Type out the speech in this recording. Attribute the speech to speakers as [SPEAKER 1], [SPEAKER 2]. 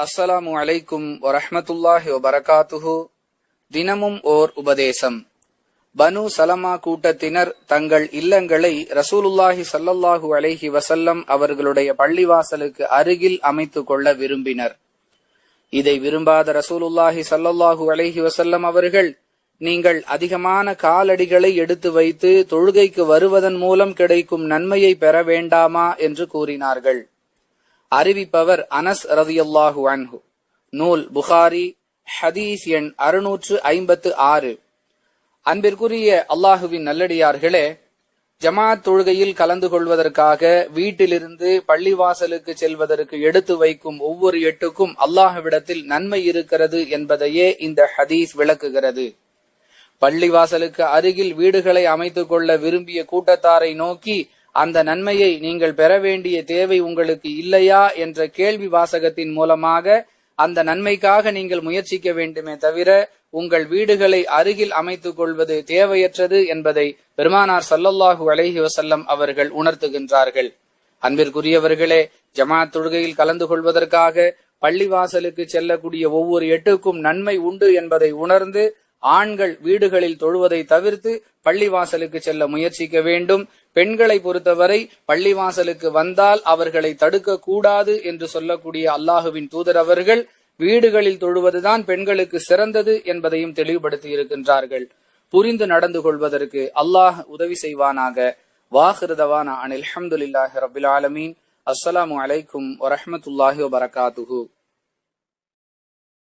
[SPEAKER 1] அஸ்ஸலாமு அலைக்கும் வரஹ்மத்துல்லாஹி வபரகாத்துஹு. தினமும் ஓர் உபதேசம். பனு சலமா கூட்டத்தினர் தங்கள் இல்லங்களை ரசூலுல்லாஹி ஸல்லல்லாஹு அலைஹி வஸல்லம் அவர்களுடைய பள்ளிவாசலுக்கு அருகில் அமைத்துக் கொள்ள விரும்பினர். இதை விரும்பாத ரசூலுல்லாஹி ஸல்லல்லாஹு அலைஹி வஸல்லம் அவர்கள், நீங்கள் அதிகமான காலடிகளை எடுத்து வைத்து தொழுகைக்கு வருவதன் மூலம் கிடைக்கும் நன்மையை பெற வேண்டாமா என்று கூறினார்கள். அறிவிப்பவர் அனஸ் ரலியல்லாஹு அன்ஹு. நூல் புகாரி, ஹதீஸ் எண் 656. அன்பிற்குரிய அல்லாஹுவின் நல்லடியார்களே, ஜமாத் தொழுகையில் கலந்து கொள்வதற்காக வீட்டிலிருந்து பள்ளிவாசலுக்கு செல்வதற்கு எடுத்து வைக்கும் ஒவ்வொரு எட்டுக்கும் அல்லாஹ்விடத்தில் நன்மை இருக்கிறது என்பதையே இந்த ஹதீஸ் விளக்குகிறது. பள்ளிவாசலுக்கு அருகில் வீடுகளை அமைத்துக் கொள்ள விரும்பிய கூட்டத்தாரை நோக்கி, அந்த நன்மையை நீங்கள் பெற வேண்டிய தேவை உங்களுக்கு இல்லையா என்ற கேள்வி வாசகத்தின் மூலமாக அந்த நன்மைக்காக நீங்கள் முயற்சிக்க வேண்டுமே தவிர உங்கள் வீடுகளை அருகில் அமைத்துக் கொள்வது தேவையற்றது என்பதை பெருமானார் ஸல்லல்லாஹு அலைஹி வஸல்லம் அவர்கள் உணர்த்துகின்றார்கள். அன்பிற்குரியவர்களே, ஜமாத் தொழுகையில் கலந்து கொள்வதற்காக பள்ளிவாசலுக்கு செல்லக்கூடிய ஒவ்வொரு எட்டுக்கும் நன்மை உண்டு என்பதை உணர்ந்து ஆண்கள் வீடுகளில் தொழுவதை தவிர்த்து பள்ளிவாசலுக்கு செல்ல முயற்சிக்க வேண்டும். பெண்களை பொறுத்தவரை பள்ளிவாசலுக்கு வந்தால் அவர்களை தடுக்க கூடாது என்று சொல்லக்கூடிய அல்லாஹுவின் தூதர் அவர்கள் வீடுகளில் தொழுவதுதான் பெண்களுக்கு சிறந்தது என்பதையும் தெளிவுபடுத்தி இருக்கின்றார்கள். புரிந்து நடந்து கொள்வதற்கு அல்லாஹ் உதவி செய்வானாக. வாஹிரு தவானா அனில் ஹம்துலில்லாஹி ரப்பில் ஆலமீன். அஸ்ஸலாமு அலைக்கும் வரஹ்மத்துல்லாஹி வபரகாத்துஹு.